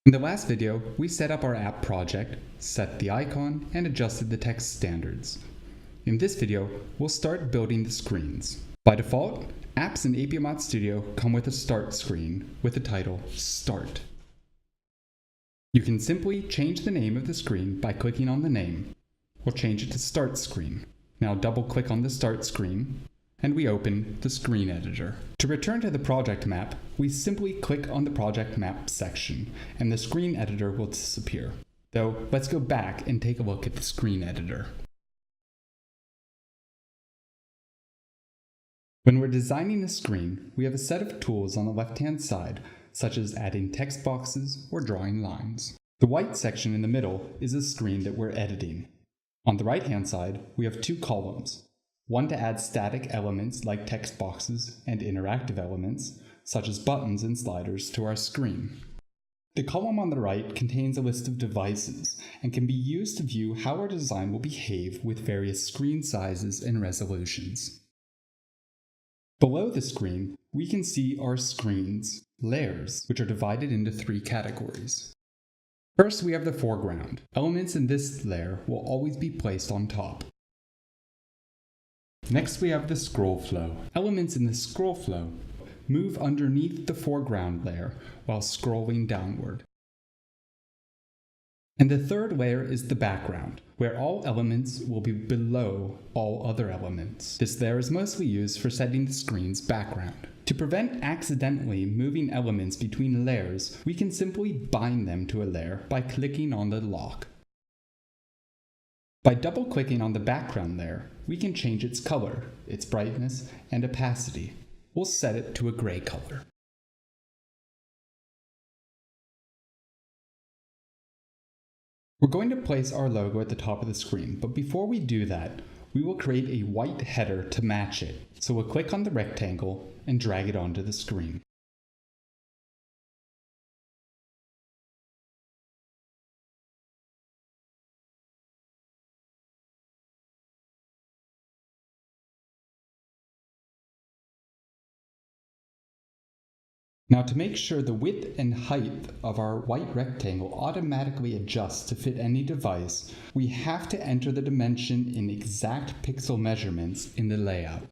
In the last video, we set up our app project, set the icon, and adjusted the text standards. In this video, we'll start building the screens. By default, apps in ApiOmat Studio come with a start screen with the title Start. You can simply change the name of the screen by clicking on the name. We'll change it to Start Screen. Now double-click on the Start screen, and we open the screen editor. To return to the project map, we simply click on the project map section, and the screen editor will disappear. Though, let's go back and take a look at the screen editor. When we're designing a screen, we have a set of tools on the left-hand side, such as adding text boxes or drawing lines. The white section in the middle is a screen that we're editing. On the right-hand side, we have two columns. One to add static elements like text boxes and interactive elements, such as buttons and sliders, to our screen. The column on the right contains a list of devices and can be used to view how our design will behave with various screen sizes and resolutions. Below the screen, we can see our screen's layers, which are divided into three categories. First, we have the foreground. Elements in this layer will always be placed on top. Next, we have the scroll flow. Elements in the scroll flow move underneath the foreground layer while scrolling downward. And the third layer is the background, where all elements will be below all other elements. This layer is mostly used for setting the screen's background. To prevent accidentally moving elements between layers, we can simply bind them to a layer by clicking on the lock. By double-clicking on the background layer, we can change its color, its brightness, and opacity. We'll set it to a gray color. We're going to place our logo at the top of the screen, but before we do that, we will create a white header to match it. So we'll click on the rectangle and drag it onto the screen. Now, to make sure the width and height of our white rectangle automatically adjusts to fit any device, we have to enter the dimension in exact pixel measurements in the layout.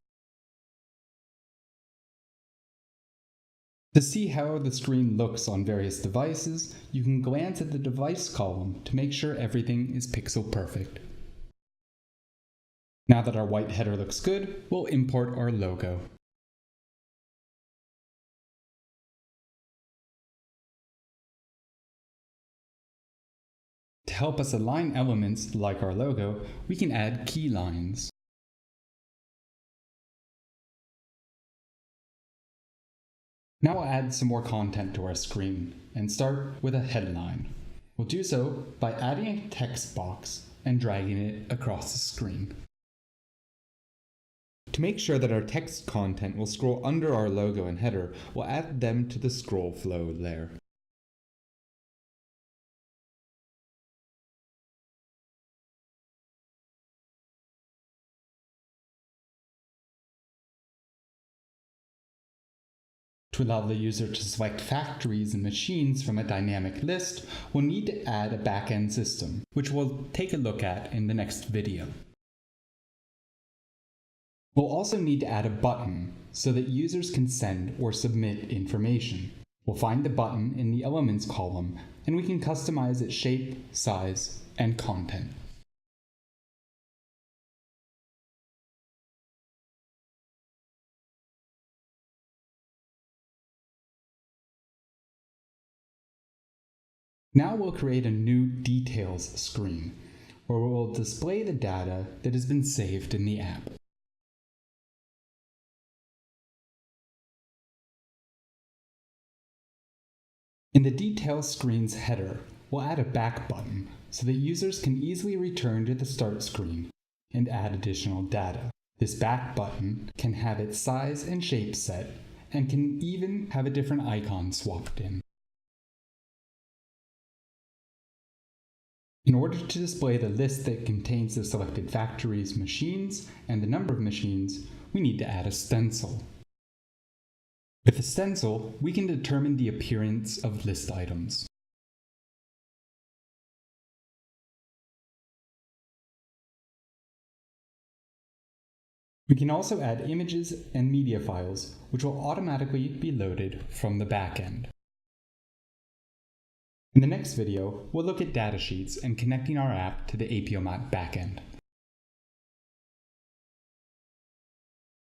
To see how the screen looks on various devices, you can glance at the device column to make sure everything is pixel perfect. Now that our white header looks good, we'll import our logo. To help us align elements like our logo, we can add key lines. Now we'll add some more content to our screen and start with a headline. We'll do so by adding a text box and dragging it across the screen. To make sure that our text content will scroll under our logo and header, we'll add them to the scroll flow layer. To allow the user to select factories and machines from a dynamic list, we'll need to add a backend system, which we'll take a look at in the next video. We'll also need to add a button so that users can send or submit information. We'll find the button in the Elements column, and we can customize its shape, size, and content. Now we'll create a new Details screen, where we'll display the data that has been saved in the app. In the Details screen's header, we'll add a back button so that users can easily return to the Start screen and add additional data. This back button can have its size and shape set, and can even have a different icon swapped in. In order to display the list that contains the selected factories, machines, and the number of machines, we need to add a stencil. With a stencil, we can determine the appearance of list items. We can also add images and media files, which will automatically be loaded from the backend. In the next video, we'll look at datasheets and connecting our app to the ApiOmat backend.